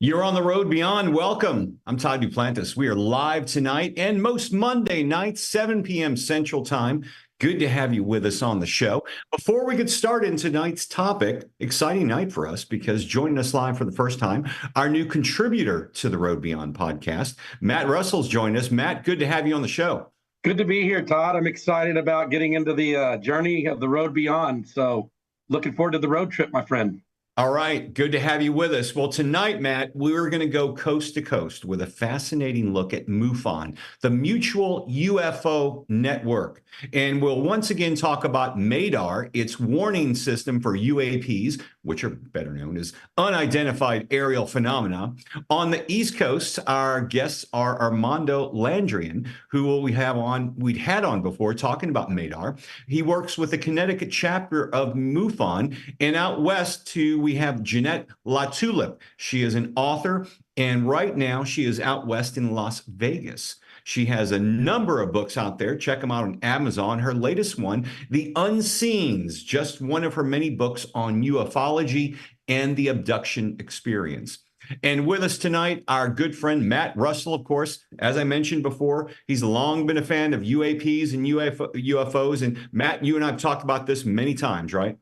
You're on the road beyond. Welcome. I'm Todd Duplantis. We are live tonight and most Monday nights, 7 p.m. Central Time. Good to have you with us on the show. Before we get started in tonight's topic, exciting night for us because joining us live for the first time, our new contributor to the Road Beyond podcast, Matt Russell's joined us. Matt, good to have you on the show. Good to be here, Todd. I'm excited about getting into the journey of the road beyond. So looking forward to the road trip, my friend. All right. Good to have you with us. Well, tonight, Matt, we're going to go coast to coast with a fascinating look at MUFON, the Mutual UFO Network. And we'll once again talk about MADAR, its warning system for UAPs, which are better known as unidentified aerial phenomena. On the East Coast, our guests are Armando Landrian, who we'd had on before talking about MADAR. He works with the Connecticut chapter of MUFON, and out west we have Jeanette LaTulip. She is an author, and right now she is out west in Las Vegas. She has a number of books out there. Check them out on Amazon. Her latest one, The Unseens, just one of her many books on ufology and the abduction experience. And with us tonight, our good friend Matt Russell, of course. As I mentioned before, he's long been a fan of UAPs and UFOs. And Matt, you and I have talked about this many times, right?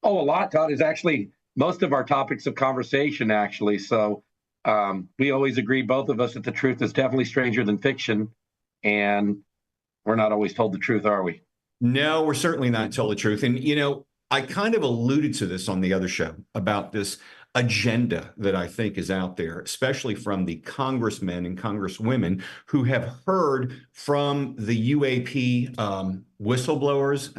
Oh, a lot, Todd. Is actually most of our topics of conversation, actually. So we always agree, both of us, that the truth is definitely stranger than fiction. And we're not always told the truth, are we? No, we're certainly not told the truth. And, you know, I kind of alluded to this on the other show about this agenda that I think is out there, especially from the congressmen and congresswomen who have heard from the UAP whistleblowers,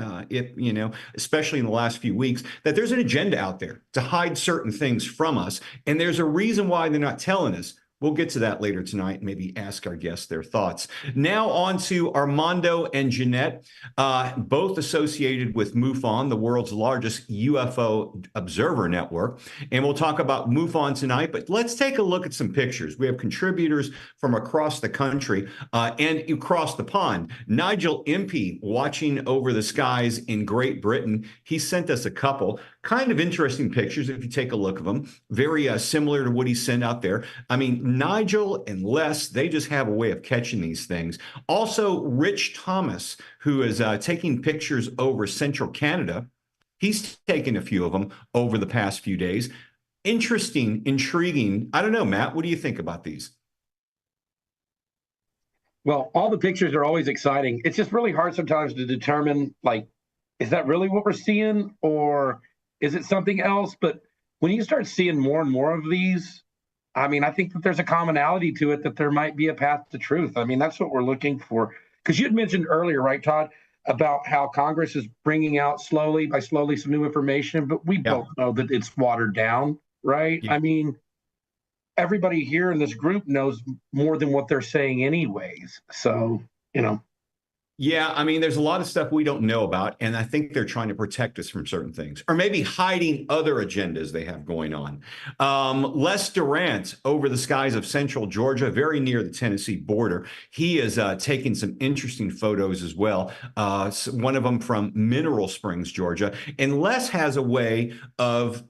especially in the last few weeks, that there's an agenda out there to hide certain things from us. And there's a reason why they're not telling us. We'll get to that later tonight, maybe ask our guests their thoughts. Now on to Armando and Jeanette, both associated with MUFON, the world's largest UFO observer network. And we'll talk about MUFON tonight, but let's take a look at some pictures. We have contributors from across the country and across the pond. Nigel Impey, watching over the skies in Great Britain. He sent us a couple kind of interesting pictures if you take a look at them. Very similar to what he sent out there. I mean, Nigel and Les, they just have a way of catching these things. Also, Rich Thomas, who is taking pictures over central Canada. He's taken a few of them over the past few days. Interesting, intriguing. I don't know, Matt, what do you think about these? Well, all the pictures are always exciting. It's just really hard sometimes to determine, like, is that really what we're seeing or is it something else? But when you start seeing more and more of these, I mean, I think that there's a commonality to it, that there might be a path to truth. I mean, that's what we're looking for. Because you had mentioned earlier, right, Todd, about how Congress is bringing out slowly some new information, but we both know that it's watered down, right? Yeah. I mean, everybody here in this group knows more than what they're saying anyways. So, Yeah, I mean, there's a lot of stuff we don't know about, and I think they're trying to protect us from certain things, or maybe hiding other agendas they have going on. Les Durant, over the skies of central Georgia, very near the Tennessee border. He is taking some interesting photos as well, one of them from Mineral Springs, Georgia. And Les has a way of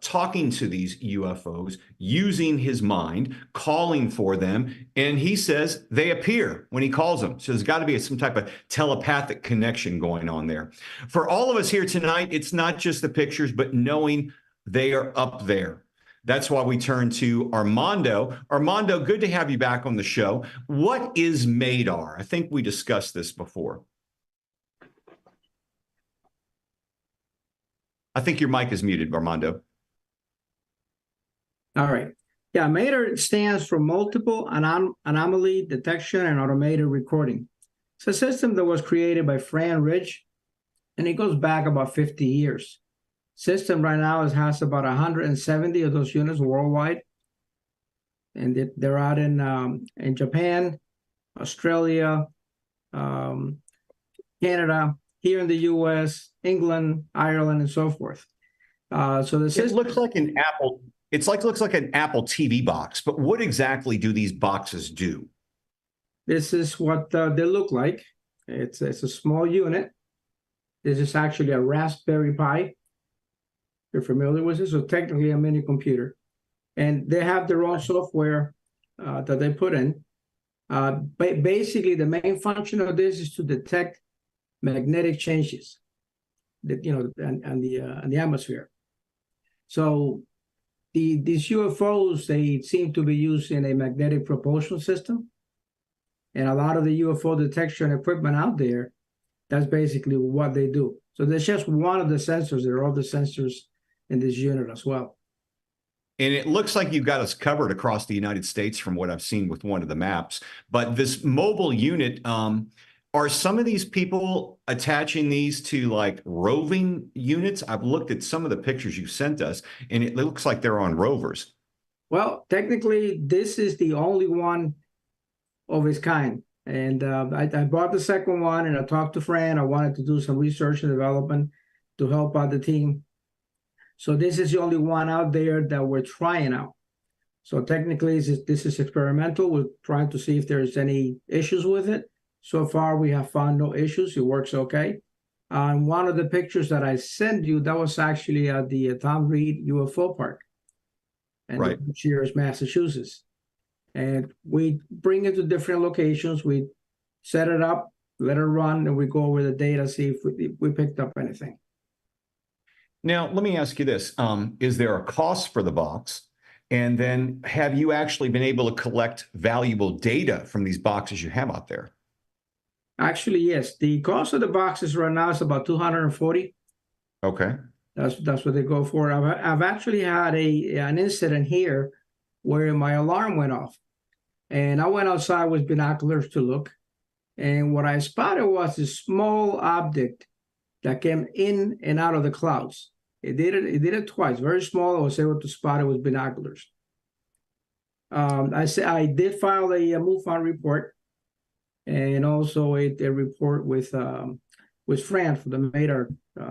talking to these UFOs, using his mind, calling for them, and he says they appear when he calls them. So there's got to be some type of telepathic connection going on there. For all of us here tonight, it's not just the pictures, but knowing they are up there. That's why we turn to Armando. Armando, good to have you back on the show. What is MADAR? I think we discussed this before. I think your mic is muted, Armando. All right. Yeah, MADAR stands for Multiple Anomaly Detection and Automated Recording. It's a system that was created by Fran Rich, and it goes back about 50 years. System right now has about 170 of those units worldwide, and they're out in Japan, Australia, Canada, here in the U.S., England, Ireland, and so forth. So the system looks like an Apple. Looks like an Apple TV box, but what exactly do these boxes do? This is what they look like. It's a small unit. This is actually a Raspberry Pi. You're familiar with it, so technically a mini computer. and they have their own software that they put in. Basically, the main function of this is to detect magnetic changes, that and the atmosphere. So these UFOs, they seem to be using a magnetic propulsion system, and a lot of the UFO detection equipment out there, that's basically what they do. So there's just one of the sensors. There are other sensors in this unit as well. And it looks like you've got us covered across the United States from what I've seen with one of the maps. But this mobile unit, are some of these people attaching these to like roving units? I've looked at some of the pictures you sent us, and it looks like they're on rovers. Well, technically, this is the only one of its kind. And I bought the second one, and I talked to Fran. I wanted to do some research and development to help out the team. So this is the only one out there that we're trying out. So technically, this is experimental. We're trying to see if there's any issues with it. So far, we have found no issues. It works okay. One of the pictures that I sent you, that was actually at the Tom Reed UFO Park in Cheers, Massachusetts. And we bring it to different locations. We set it up, let it run, and we go over the data, see if we picked up anything. Now, let me ask you this. Is there a cost for the box? And then have you actually been able to collect valuable data from these boxes you have out there? Actually, yes. The cost of the boxes right now is about $240. Okay. That's what they go for. I've actually had an incident here where my alarm went off. And I went outside with binoculars to look. And what I spotted was a small object that came in and out of the clouds. It did it twice, very small. I was able to spot it with binoculars. I did file a MUFON report, and also a report with Fran for the MADAR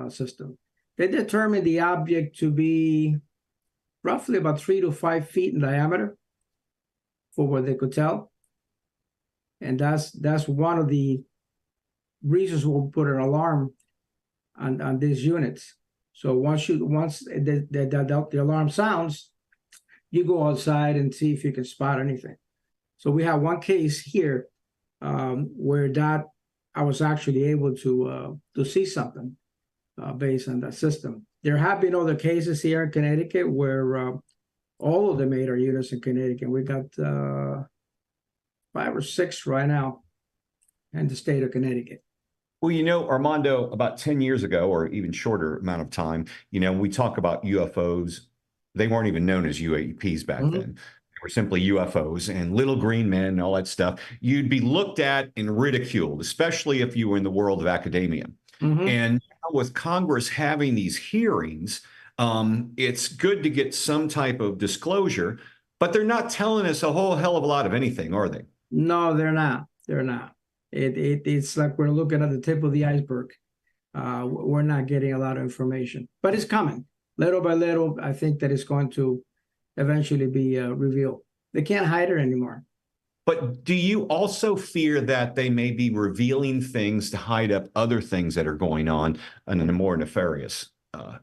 system. They determined the object to be roughly about 3 to 5 feet in diameter, for what they could tell, and that's one of the reasons we'll put an alarm on these units. So once the alarm sounds, you go outside and see if you can spot anything. So we have one case here where I was actually able to see something based on that system. There have been other cases here in Connecticut where all of the MADAR units in Connecticut, we got 5 or 6 right now in the state of Connecticut. Well, Armando, about 10 years ago, or even shorter amount of time, we talk about UFOs. They weren't even known as UAPs back then. They were simply UFOs and little green men and all that stuff. You'd be looked at and ridiculed, especially if you were in the world of academia. And now with Congress having these hearings, it's good to get some type of disclosure, but they're not telling us a whole hell of a lot of anything, are they? No, they're not. They're not. It's like we're looking at the tip of the iceberg. We're not getting a lot of information, but it's coming. Little by little, I think that it's going to eventually be revealed. They can't hide it anymore. But do you also fear that they may be revealing things to hide up other things that are going on in a more nefarious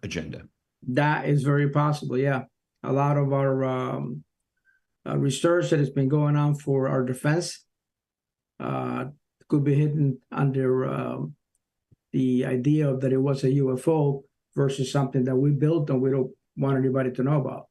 agenda? That is very possible, yeah. A lot of our research that has been going on for our defense could be hidden under the idea that it was a UFO versus something that we built and we don't want anybody to know about.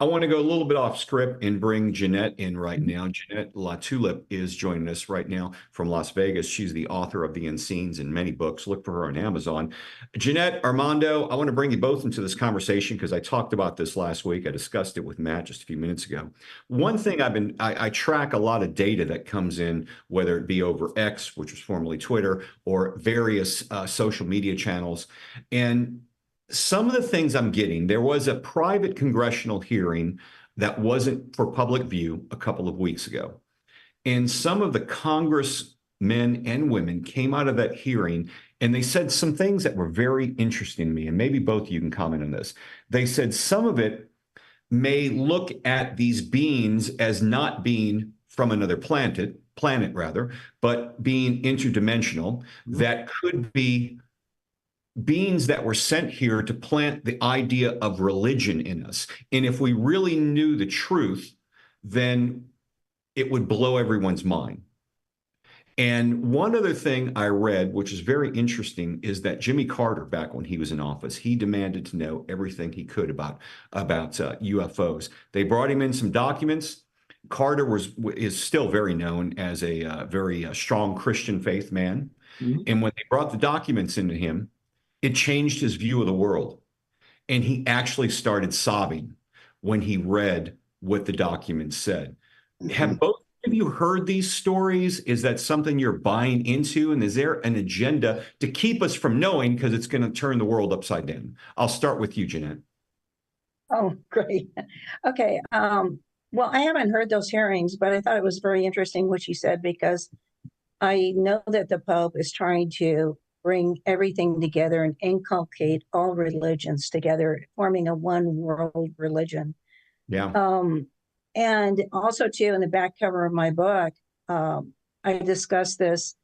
I want to go a little bit off script and bring Jeanette in right now. Jeanette LaTulip is joining us right now from Las Vegas. She's the author of The Unseens and many books. Look for her on Amazon. Jeanette, Armando, I want to bring you both into this conversation because I talked about this last week. I discussed it with Matt just a few minutes ago. One thing I track a lot of data that comes in, whether it be over X, which was formerly Twitter, or various social media channels. And some of the things I'm getting, there was a private congressional hearing that wasn't for public view a couple of weeks ago. And some of the congressmen and women came out of that hearing and they said some things that were very interesting to me. And maybe both of you can comment on this. They said some of it may look at these beings as not being from another planet rather, but being interdimensional, that could be beings that were sent here to plant the idea of religion in us. And if we really knew the truth, then it would blow everyone's mind. And one other thing I read, which is very interesting, is that Jimmy Carter, back when he was in office, he demanded to know everything he could about UFOs. They brought him in some documents. Carter is still very known as a very strong Christian faith man. Mhm. And when they brought the documents into him, it changed his view of the world. And he actually started sobbing when he read what the documents said. Have both of you heard these stories? Is that something you're buying into? And is there an agenda to keep us from knowing, because it's going to turn the world upside down? I'll start with you, Jeanette. Oh, great. Okay. Well, I haven't heard those hearings, but I thought it was very interesting what she said, because I know that the Pope is trying to bring everything together and inculcate all religions together, forming a one world religion. Yeah. And also, too, in the back cover of my book, I discussed this.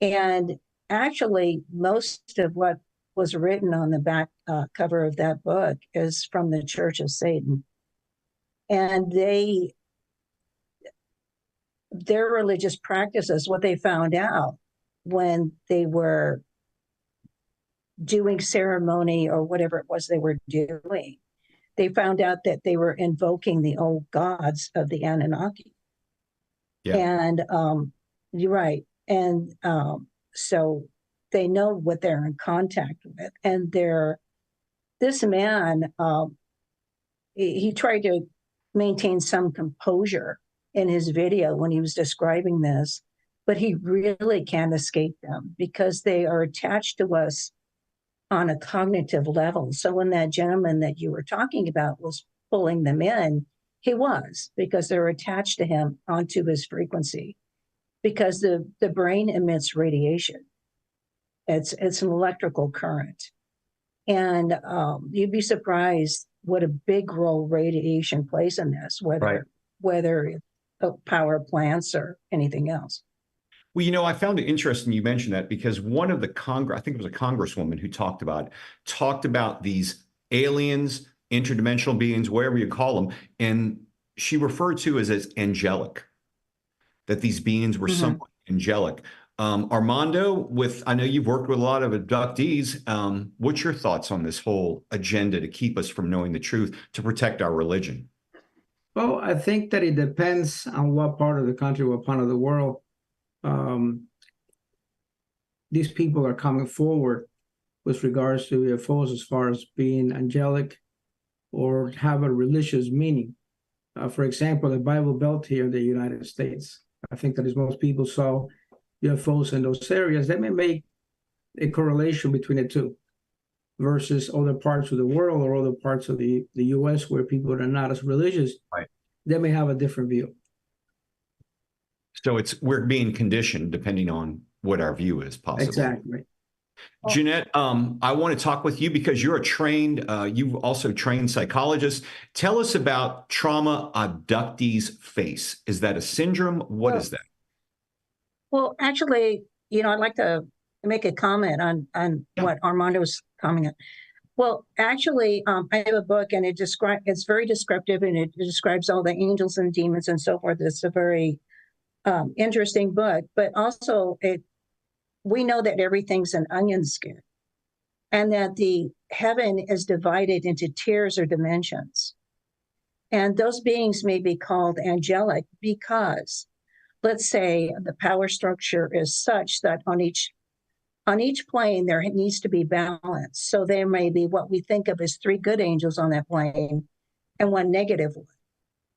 And actually, most of what was written on the back cover of that book is from the Church of Satan. And their religious practices, what they found out when they were doing ceremony or whatever it was they were doing, they found out that they were invoking the old gods of the Anunnaki. Yeah. And you're right. And so they know what they're in contact with. And this man, he tried to maintain some composure in his video when he was describing this, but he really can't escape them because they are attached to us on a cognitive level. So when that gentleman that you were talking about was pulling them in, he was, because they're attached to him onto his frequency, because the brain emits radiation. It's an electrical current. And you'd be surprised what a big role radiation plays in this, whether it's power plants or anything else. Well, I found it interesting you mentioned that, because one of the I think it was a congresswoman who talked about these aliens, interdimensional beings, whatever you call them, and she referred to as angelic, that these beings were somewhat angelic. Armando, I know you've worked with a lot of abductees. What's your thoughts on this whole agenda to keep us from knowing the truth, to protect our religion? Well, I think that it depends on what part of the country, what part of the world these people are coming forward with regards to UFOs, as far as being angelic or have a religious meaning. For example, the Bible Belt here in the United States, I think that as most people saw UFOs in those areas, that may make a correlation between the two versus other parts of the world or other parts of the U.S. where people are not as religious. Right. They may have a different view. So we're being conditioned depending on what our view is, possibly. Exactly. Jeanette, I want to talk with you because you're you've also trained psychologist. Tell us about trauma abductees face. Is that a syndrome? What is that? Well, actually, I'd like to make a comment on what Armando was commenting on. Well, actually, I have a book, and it's very descriptive, and it describes all the angels and demons and so forth. It's a very interesting book, but also we know that everything's an onion skin, and that the heaven is divided into tiers or dimensions. And those beings may be called angelic because, let's say, the power structure is such that on each plane there needs to be balance. So there may be what we think of as 3 good angels on that plane and 1 negative one.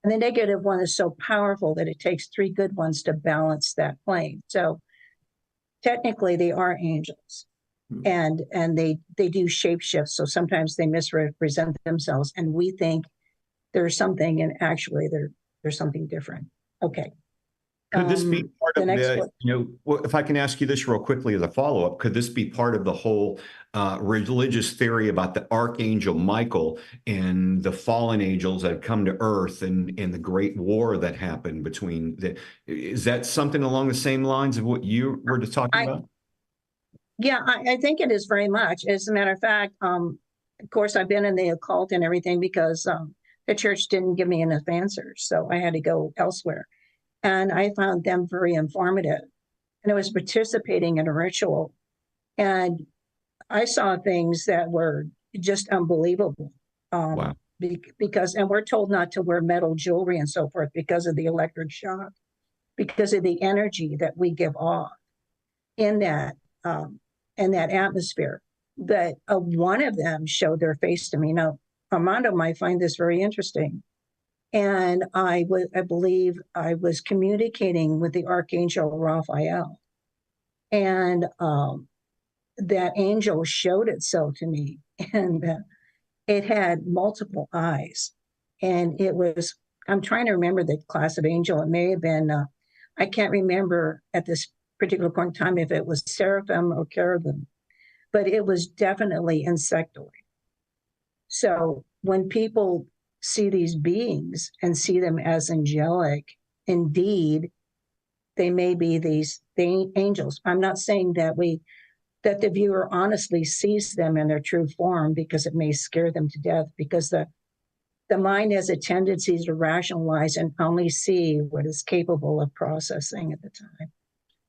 And the negative one is so powerful that it takes 3 good ones to balance that plane. So technically they are angels, and they do shapeshift. So sometimes they misrepresent themselves, and we think there's something, and actually there's something different. Okay. Could this be part of if I can ask you this real quickly as a follow-up, could this be part of the whole religious theory about the Archangel Michael and the fallen angels that come to earth and the great war that happened between is that something along the same lines of what you were just talking about? Yeah, I think it is very much. As a matter of fact, of course, I've been in the occult and everything because the church didn't give me enough answers, so I had to go elsewhere. And I found them very informative. And I was participating in a ritual, and I saw things that were just unbelievable. Wow. Because, and we're told not to wear metal jewelry and so forth because of the electric shock, because of the energy that we give off in that atmosphere. But one of them showed their face to me. Now, Armando might find this very interesting. And I believe I was communicating with the Archangel Raphael. And that angel showed itself to me. And it had multiple eyes. And it was, I'm trying to remember the class of angel. It may have been, I can't remember at this particular point in time if it was seraphim or cherubim, but it was definitely insectoid. So when people see these beings and see them as angelic, indeed, they may be these angels. I'm not saying that the viewer honestly sees them in their true form, because it may scare them to death, because the mind has a tendency to rationalize and only see what is capable of processing at the time.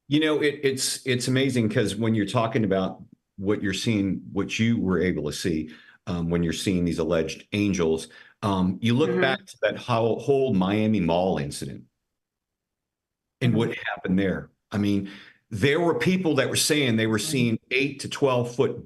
You know, it's amazing, because when you're talking about what you're seeing, what you were able to see, when you're seeing these alleged angels, you look back to that whole Miami Mall incident and what happened there. I mean, there were people that were saying they were seeing 8 to 12 foot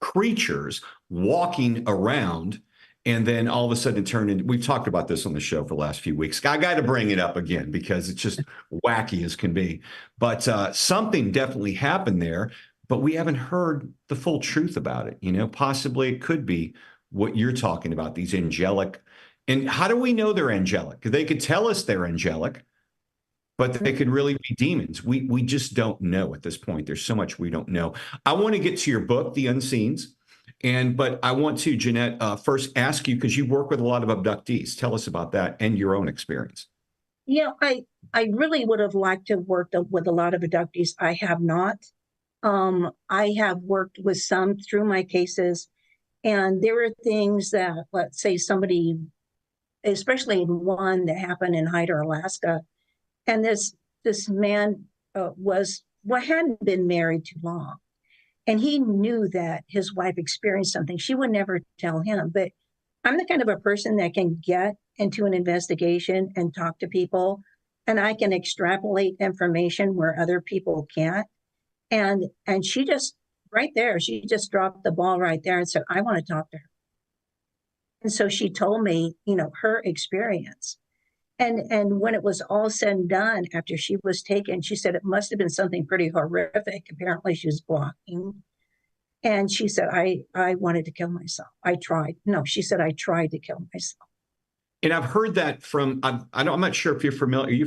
creatures walking around, and then all of a sudden it turned into, we've talked about this on the show for the last few weeks. I got to bring it up again because it's just wacky as can be. But something definitely happened there, but we haven't heard the full truth about it. You know, possibly it could be what you're talking about, these angelic. And how do we know they're angelic? They could tell us they're angelic, but they could really be demons. We just don't know at this point. There's so much we don't know. I want to get to your book, The Unseens. But I want to, Jeanette, first ask you, because you work with a lot of abductees. Tell us about that and your own experience. Yeah, I really would have liked to have worked with a lot of abductees. I have not. I have worked with some through my cases, and there were things that, let's say somebody, especially one that happened in Hyder, Alaska, and this man hadn't been married too long. And he knew that his wife experienced something. She would never tell him. But I'm the kind of a person that can get into an investigation and talk to people, and I can extrapolate information where other people can't. And she just, right there, she just dropped the ball right there and said, I want to talk to her. And so she told me, her experience. And when it was all said and done, after she was taken, she said it must have been something pretty horrific. Apparently she was blocking. And she said, I wanted to kill myself. I tried. No, she said, I tried to kill myself. And I've heard that from, I'm not sure if you're familiar. Are you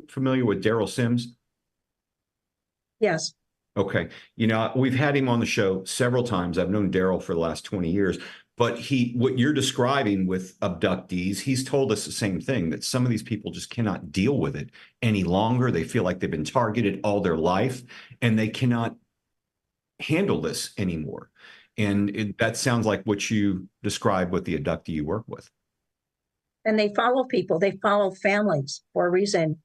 familiar with Daryl Sims? Yes. Okay. We've had him on the show several times. I've known Daryl for the last 20 years. But what you're describing with abductees, he's told us the same thing, that some of these people just cannot deal with it any longer. They feel like they've been targeted all their life, and they cannot handle this anymore. And that sounds like what you described with the abductee you work with. And they follow people. They follow families for a reason.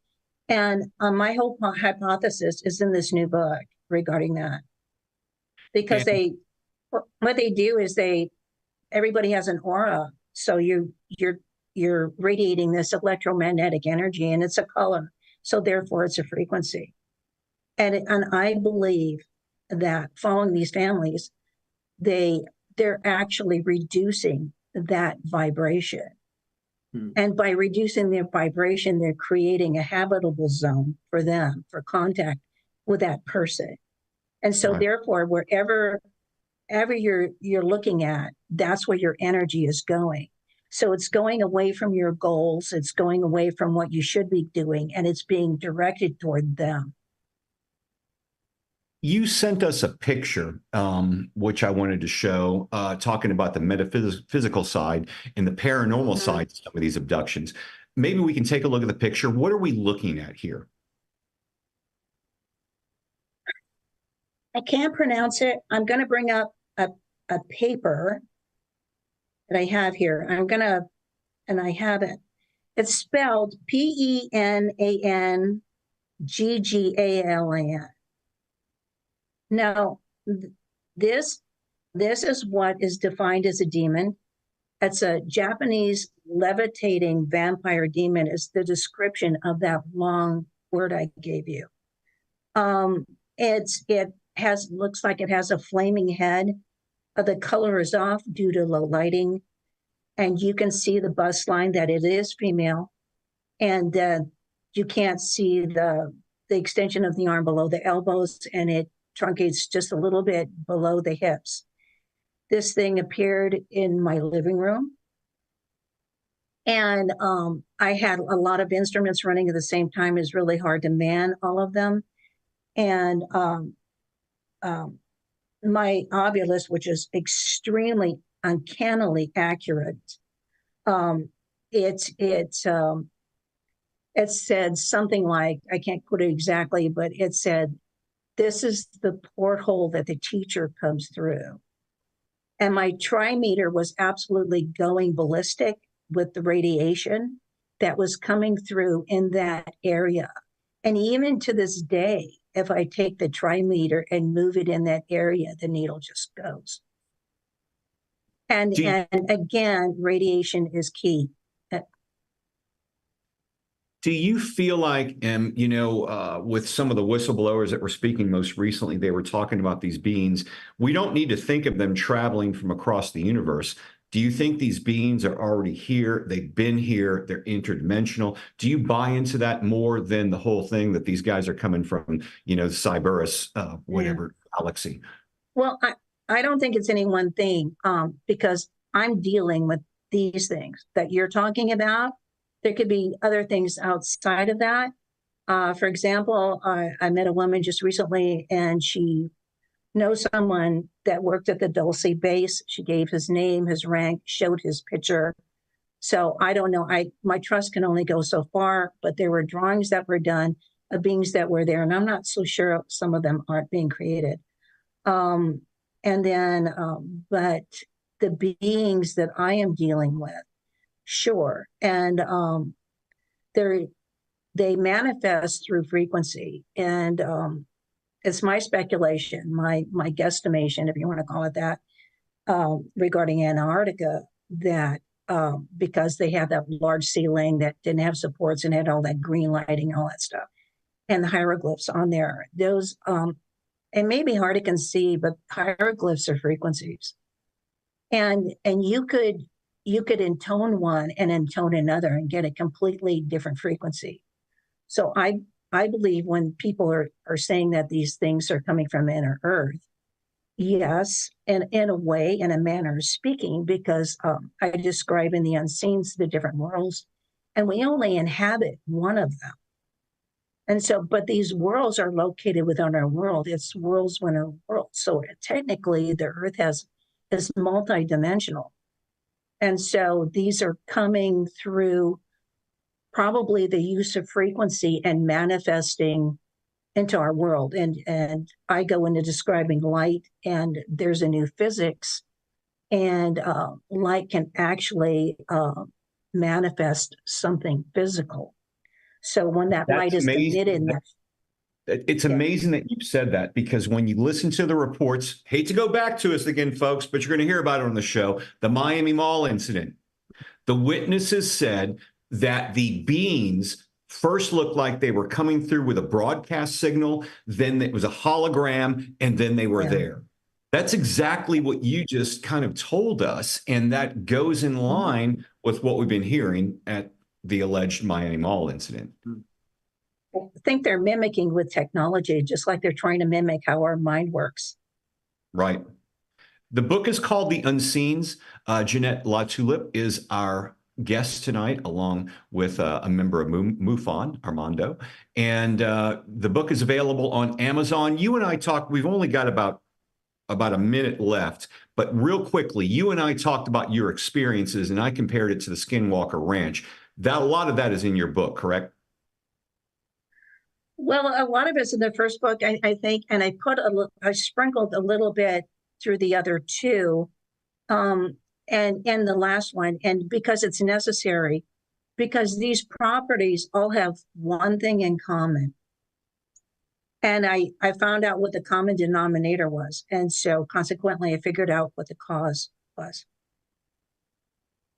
And my whole hypothesis is in this new book regarding that. Because what they do is everybody has an aura, so you're radiating this electromagnetic energy, and it's a color, so therefore it's a frequency. And I believe that following these families, they're actually reducing that vibration, and by reducing their vibration, they're creating a habitable zone for them for contact with that person. And so therefore, wherever you're looking at, that's where your energy is going. So it's going away from your goals, it's going away from what you should be doing, and it's being directed toward them. You sent us a picture, which I wanted to show, talking about the metaphysical side and the paranormal side of some of these abductions. Maybe we can take a look at the picture. What are we looking at here? I can't pronounce it. I'm going to bring up a paper that I have here. And I have it. It's spelled Penanggalan. Now, this is what is defined as a demon. It's a Japanese levitating vampire demon is the description of that long word I gave you. Looks like it has a flaming head. The color is off due to low lighting. And you can see the bust line that it is female. And you can't see the extension of the arm below the elbows, and it truncates just a little bit below the hips. This thing appeared in my living room. And I had a lot of instruments running at the same time. It's really hard to man all of them. And my Ovilus, which is extremely uncannily accurate, it said something like, I can't quote it exactly, but it said, this is the porthole that the teacher comes through. And my trimeter was absolutely going ballistic with the radiation that was coming through in that area. And even to this day, if I take the trimeter and move it in that area, the needle just goes. And again, radiation is key. Do you feel like, with some of the whistleblowers that were speaking most recently, they were talking about these beings. We don't need to think of them traveling from across the universe. Do you think these beings are already here? They've been here. They're interdimensional. Do you buy into that more than the whole thing that these guys are coming from, Cyberus, galaxy? Well, I don't think it's any one thing, because I'm dealing with these things that you're talking about. There could be other things outside of that. For example, I met a woman just recently, and she knows someone that worked at the Dulce base. She gave his name, his rank, showed his picture. So I don't know. My trust can only go so far, but there were drawings that were done of beings that were there, and I'm not so sure some of them aren't being created. But the beings that I am dealing with, sure. And they manifest through frequency. And it's my speculation, my guesstimation, if you want to call it that, regarding Antarctica, that because they have that large ceiling that didn't have supports and had all that green lighting, all that stuff, and the hieroglyphs on there, those, it may be hard to conceive, but hieroglyphs are frequencies. And you could intone one and intone another and get a completely different frequency. So I believe when people are saying that these things are coming from inner Earth, yes, and in a way, in a manner of speaking, because I describe in the Unseens the different worlds, and we only inhabit one of them. And so, but these worlds are located within our world. It's worlds within a world. So technically, the Earth is multidimensional. And so these are coming through probably the use of frequency and manifesting into our world. And I go into describing light, and there's a new physics, and light can actually manifest something physical. So when that light is emitted, it's amazing that you've said that, because when you listen to the reports, hate to go back to us again, folks, but you're going to hear about it on the show, the Miami Mall incident. The witnesses said that the beings first looked like they were coming through with a broadcast signal, then it was a hologram, and then they were there. That's exactly what you just kind of told us, and that goes in line with what we've been hearing at the alleged Miami Mall incident. I think they're mimicking with technology, just like they're trying to mimic how our mind works. Right. The book is called The Unseens. Jeanette Latulippe is our guest tonight, along with a member of MUFON, Armando. And the book is available on Amazon. You and I talked, we've only got about a minute left, but real quickly, you and I talked about your experiences, and I compared it to the Skinwalker Ranch. A lot of that is in your book, correct? Well, a lot of it's in the first book, I think, and I sprinkled a little bit through the other two, and the last one, and because it's necessary, because these properties all have one thing in common. And I found out what the common denominator was, and so consequently, I figured out what the cause was.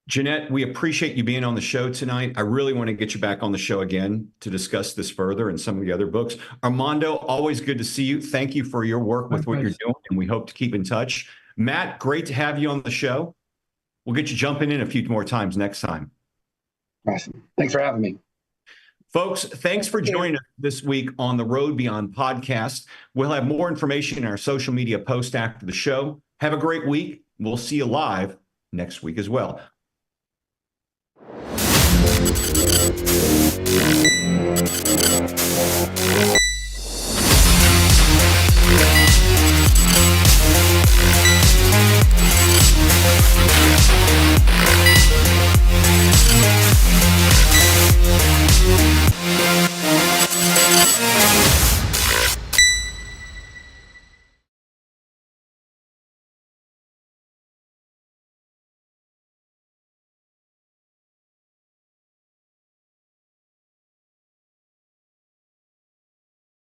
Jeanette, we appreciate you being on the show tonight. I really want to get you back on the show again to discuss this further and some of the other books. Armando, always good to see you. Thank you for your work with what you're doing, and we hope to keep in touch. Matt, great to have you on the show. We'll get you jumping in a few more times next time. Awesome. Thanks for having me. Folks, thanks for joining us this week on the Road Beyond podcast. We'll have more information in our social media post after the show. Have a great week. We'll see you live next week as well.